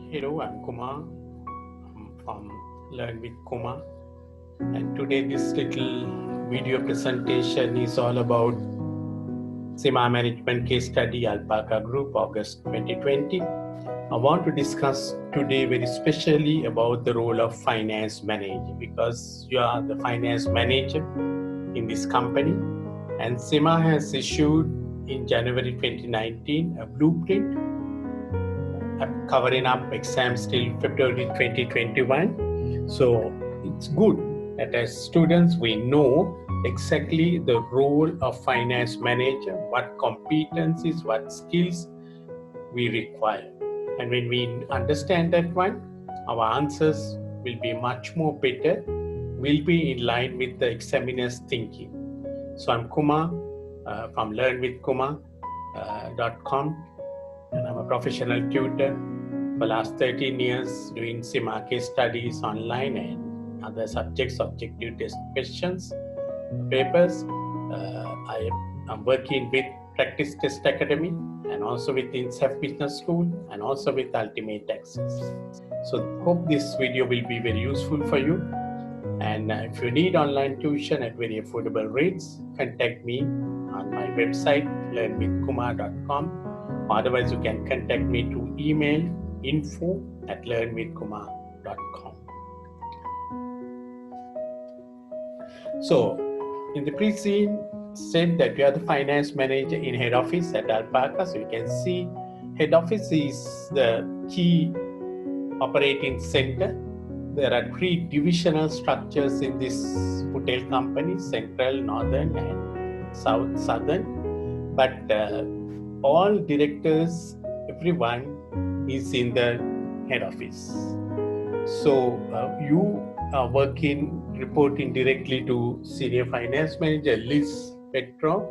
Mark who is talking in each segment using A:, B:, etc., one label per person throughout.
A: Hello, I'm Kumar. I'm from Learn with Kumar, and today this little video presentation is all about SEMA Management Case Study Alpaca Group, August 2020. I want to discuss today very specially about the role of finance manager because you are the finance manager in this company, and SEMA has issued in January 2019 a blueprint covering up exams till February 2021. So it's good that as students we know exactly the role of finance manager, what competencies, what skills we require. And when we understand that one, our answers will be much more better, will be in line with the examiner's thinking. So I'm Kumar from learnwithkumar.com, and I'm a professional tutor for last 13 years doing SEMA case studies online and other subjects, objective test questions, papers. I'm working with Practice Test Academy and also with INSAF Business School and also with Ultimate Access. So hope this video will be very useful for you. And if you need online tuition at very affordable rates, contact me on my website learnwithkumar.com. Otherwise, you can contact me through email info@learnwithkumar.com. So, in the pre-scene, said that you are the finance manager in head office at Alpaca. So you can see head office is the key operating center. There are three divisional structures in this hotel company: Central, Northern, and Southern. But all directors, everyone is in the head office. So you are reporting directly to Senior Finance Manager Liz Petrov,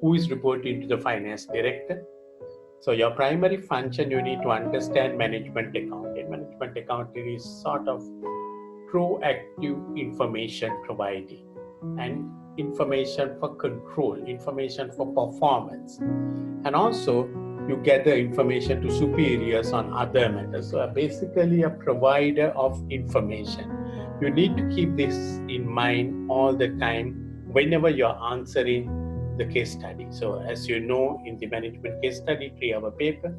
A: who is reporting to the Finance Director. So your primary function, you need to understand management accounting. Management accounting is sort of proactive information providing and information for control, information for performance, and also you gather information to superiors on other matters. So basically a provider of information. You need to keep this in mind all the time whenever you're answering the case study. So as you know, in the management case study 3-hour paper,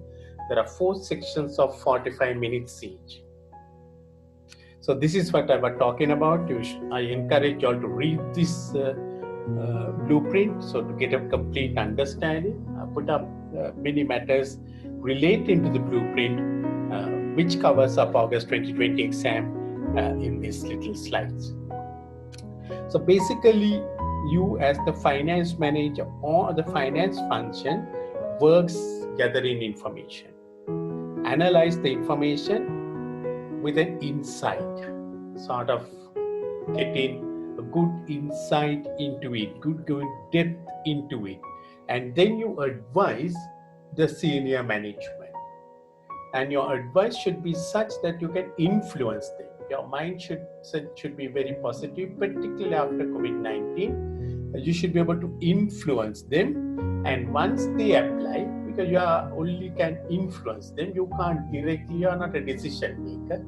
A: there are 4 sections of 45 minutes each. So this is what I was talking about. I encourage you all to read this blueprint, so to get a complete understanding. I put up many matters relating to the blueprint, which covers up August 2020 exam in these little slides. So basically, you as the finance manager or the finance function works gathering information, analyze the information with an insight, sort of getting a good insight into it, good depth into it, and then you advise the senior management. And your advice should be such that you can influence them. Your mind should be very positive, particularly after COVID-19. You should be able to influence them, and once they apply, because you only can influence them, you can't directly, you are not a decision maker.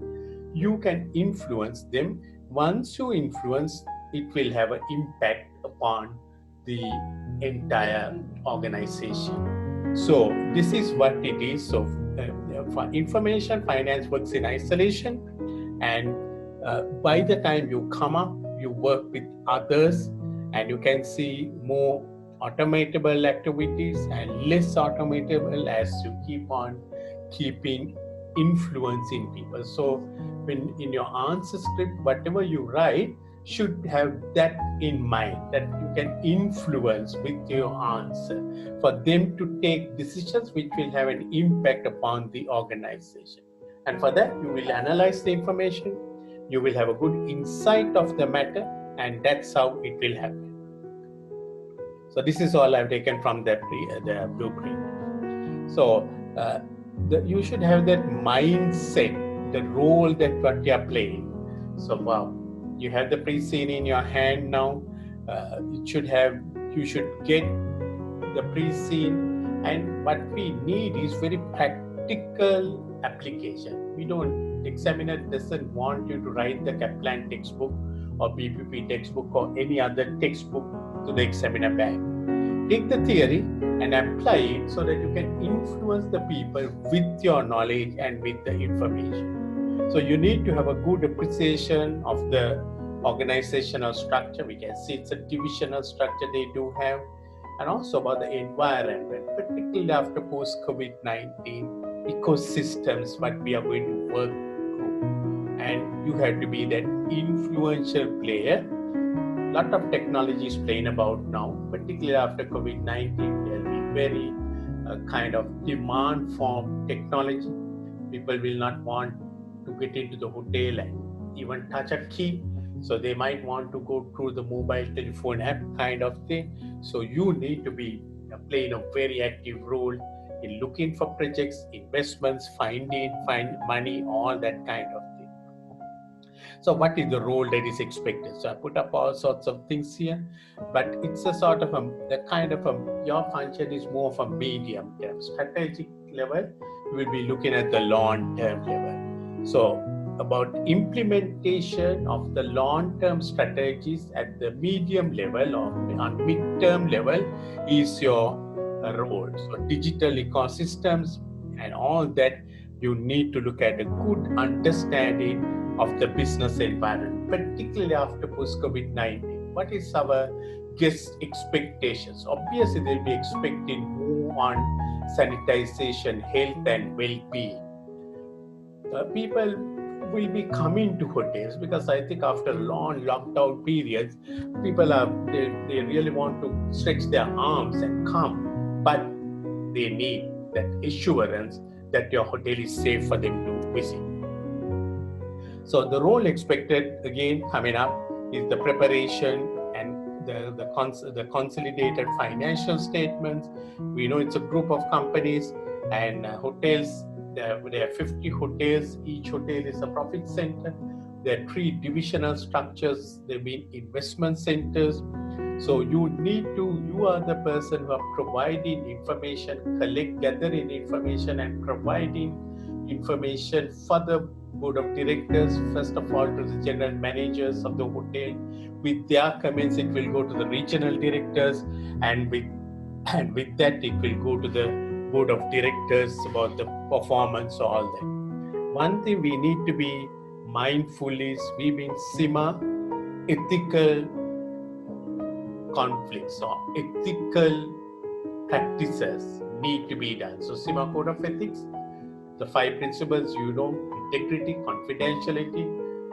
A: You can influence them. Once you influence, it will have an impact upon the entire organization. So this is what it is. So for information, finance works in isolation, and by the time you come up, you work with others, and you can see more automatable activities and less automatable as you keep on keeping influencing people. So when in your answer script, whatever you write should have that in mind, that you can influence with your answer for them to take decisions which will have an impact upon the organization. And for that, you will analyze the information, you will have a good insight of the matter, and that's how it will happen. So this is all I've taken from the blueprint. So you should have that mindset, the role that what you are playing. So wow, you have the pre-scene in your hand now. You should get the pre-scene, and what we need is very practical application. Examiner doesn't want you to write the Kaplan textbook or BPP textbook or any other textbook to the examiner bag. Take the theory and apply it so that you can influence the people with your knowledge and with the information. So you need to have a good appreciation of the organizational structure. We can see it's a divisional structure they do have, and also about the environment, particularly after post-COVID-19 ecosystems, what we are going to work through. And you have to be that influential player. A lot of technology is playing about now, particularly after COVID-19. There will be very kind of demand for technology. People will not want to get into the hotel and even touch a key. So they might want to go through the mobile telephone app kind of thing. So you need to be playing a very active role in looking for projects, investments, find money, all that kind of thing. So what is the role that is expected? So I put up all sorts of things here, but it's a sort of your function is more of a medium term. Strategic level, you will be looking at the long-term level. So about implementation of the long-term strategies at the medium level or on mid-term level is your role. So digital ecosystems and all that, you need to look at a good understanding of the business environment, particularly after post-COVID-19. What is our guest expectations? Obviously, they'll be expecting more on sanitization, health, and well-being. People will be coming to hotels because I think after long lockdown periods, people they really want to stretch their arms and come, but they need that assurance that your hotel is safe for them to visit. So the role expected again coming up is the preparation and the consolidated financial statements. We know it's a group of companies and hotels. There are 50 hotels. Each hotel is a profit center. There are 3 divisional structures. There have been investment centers. So you are the person who are providing information, gathering information and providing information for the board of directors, first of all to the general managers of the hotel. With their comments, it will go to the regional directors, and with that, it will go to the board of directors about the performance, all that. One thing we need to be mindful is we mean SIMA, ethical conflicts or ethical practices need to be done. So SIMA Code of Ethics, the 5 principles, integrity, confidentiality,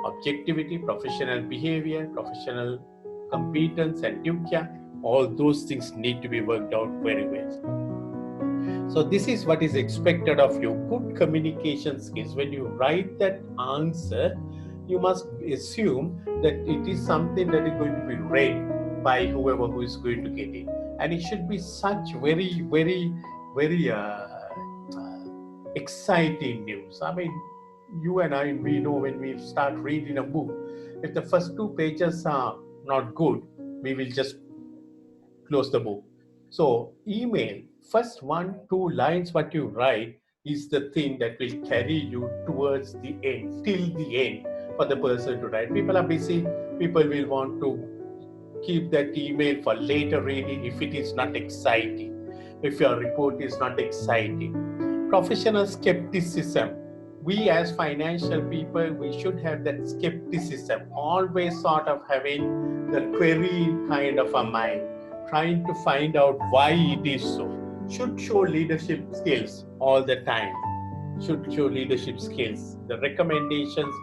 A: objectivity, professional behavior, professional competence, and dukkya, all those things need to be worked out very well. So this is what is expected of you. Good communication skills. When you write that answer, you must assume that it is something that is going to be read by whoever who is going to get it. And it should be such very, very, very exciting news. I mean, you and I, we know when we start reading a book, if the first 2 pages are not good, we will just close the book. So email, first 1-2 lines what you write is the thing that will carry you towards the end, till the end for the person to write. People are busy. People will want to keep that email for later reading if it is not exciting, if your report is not exciting. Professional skepticism. We as financial people, we should have that skepticism, always sort of having the querying kind of a mind, trying to find out why it is so. Should show leadership skills all the time. Should show leadership skills. The recommendations,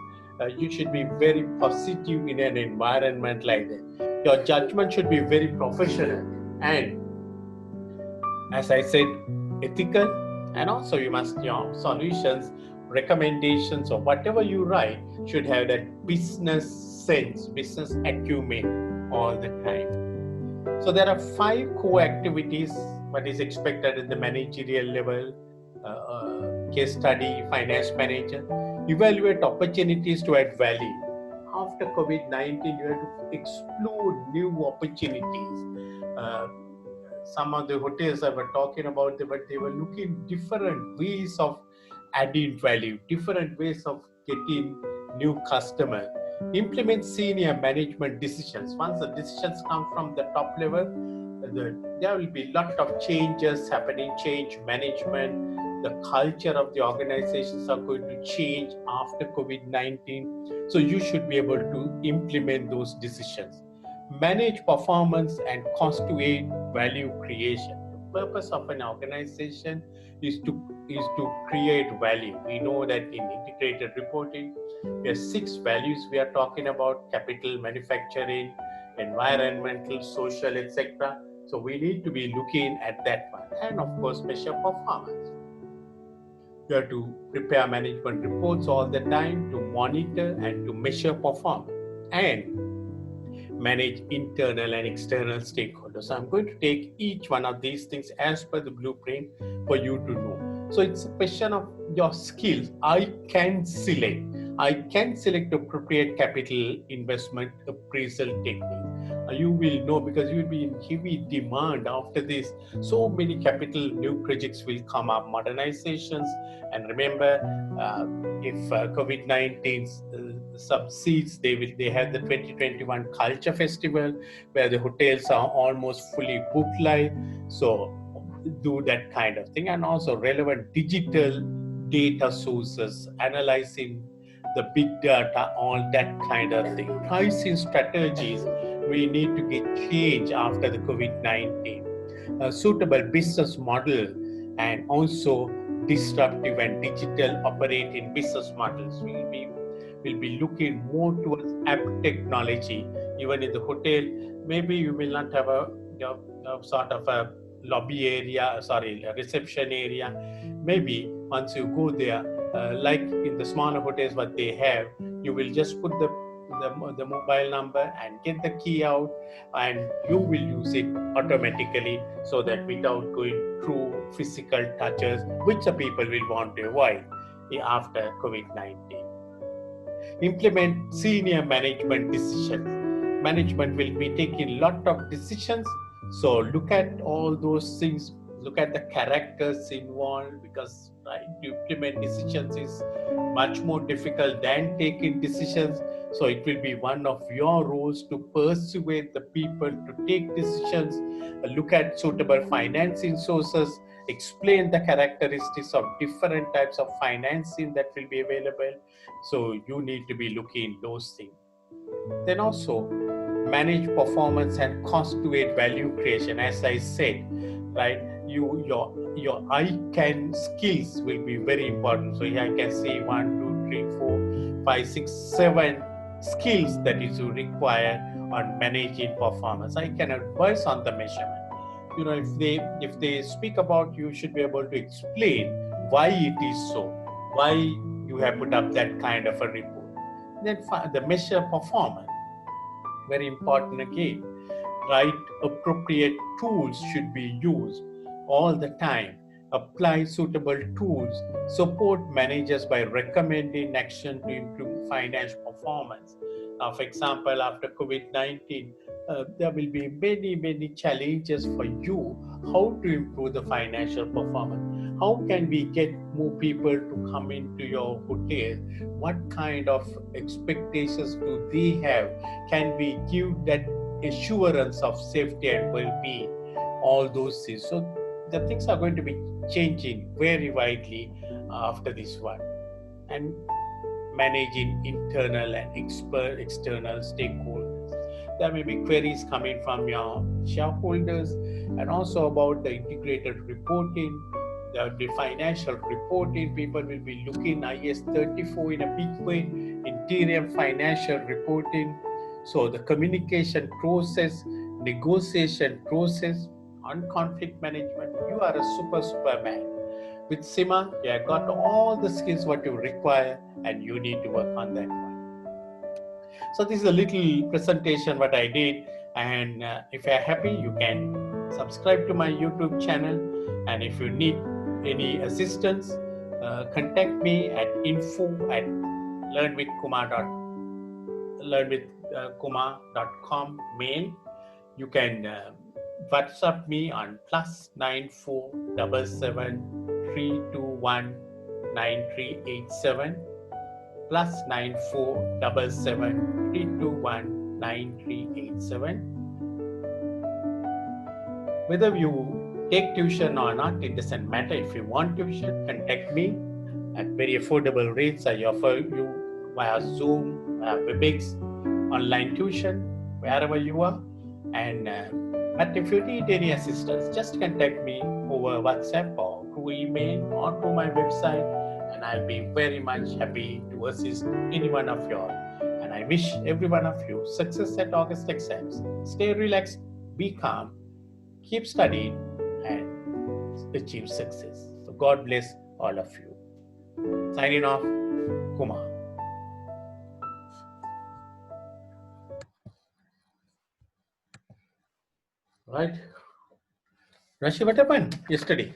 A: you should be very positive in an environment like that. Your judgment should be very professional and, as I said, ethical. And also you must, your solutions, recommendations, or whatever you write should have that business sense, business acumen all the time. So there are 5 core activities what is expected at the managerial level. Case study, finance manager. Evaluate opportunities to add value. After COVID-19, you have to explore new opportunities. Some of the hotels I were talking about, they were looking different ways of adding value, different ways of getting new customer. Implement senior management decisions. Once the decisions come from the top level, there will be a lot of changes happening, change management. The culture of the organizations are going to change after COVID-19. So you should be able to implement those decisions. Manage performance and cost to aid value creation. The purpose of an organization is to create value. We know that in integrated reporting, there are 6 values we are talking about: capital, manufacturing, environmental, social, etc. So we need to be looking at that one, and of course measure performance. You have to prepare management reports all the time to monitor and to measure performance and manage internal and external stakeholders. So I'm going to take each one of these things as per the blueprint for you to know. So it's a question of your skills. I can select appropriate capital investment appraisal technique. You will know, because you will be in heavy demand after this. So many capital new projects will come up, modernizations. And remember, if COVID-19 subsides, they have the 2021 Culture Festival, where the hotels are almost fully booked live. So do that kind of thing, and also relevant digital data sources, analyzing the big data, all that kind of thing. Pricing strategies, we need to get change after the COVID-19. A suitable business model, and also disruptive and digital operating business models. We'll be looking more towards app technology. Even in the hotel, maybe you will not have a sort of a lobby area, a reception area. Maybe once you go there, like in the smaller hotels, what they have, you will just put the mobile number and get the key out, and you will use it automatically, so that without going through physical touches, which the people will want to avoid after COVID-19. Implement senior management decisions. Management will be taking a lot of decisions, so look at all those things, look at the characters involved, because to implement decisions is much more difficult than taking decisions. So it will be one of your roles to persuade the people to take decisions. Look at suitable financing sources, explain the characteristics of different types of financing that will be available. So you need to be looking those things. Then also manage performance and cost to aid value creation. As I said, right, your I can skills will be very important. So here I can say 1, 2, 3, 4, 5, 6, 7 skills that is required on managing performance. I can advise on the measurement. If they speak about, you should be able to explain why it is so, why you have put up that kind of a report. Then the measure performance, very important again. Right, appropriate tools should be used all the time. Apply suitable tools. Support managers by recommending action to improve financial performance. Now, for example, after COVID-19, there will be many challenges for you. How to improve the financial performance? How can we get more people to come into your hotel? What kind of expectations do they have? Can we give that assurance of safety and well-being? All those things. So the things are going to be changing very widely after this one. And managing internal and external stakeholders. There may be queries coming from your shareholders, and also about the integrated reporting, the financial reporting. People will be looking IAS 34 in a big way, interim financial reporting. So the communication process, negotiation process, on conflict management, you are a superman. With CIMA, you have got all the skills what you require, and you need to work on that one. So this is a little presentation what I did, and if you're happy, you can subscribe to my YouTube channel, and if you need any assistance, contact me at info@learnwithkumar.com mail. You can WhatsApp me on +9477 321 9387 plus 9477 321 9387. Whether you take tuition or not, it doesn't matter. If you want tuition, contact me at very affordable rates. I offer you via Zoom, via WebEx, online tuition, wherever you are. And but if you need any assistance, just contact me over WhatsApp or through email or through my website, and I'll be very much happy to assist any one of you all. And I wish every one of you success at August exams. Stay relaxed, be calm, keep studying, and achieve success. So God bless all of you. Signing off, Kumar. Right. Rashi, what happened yesterday?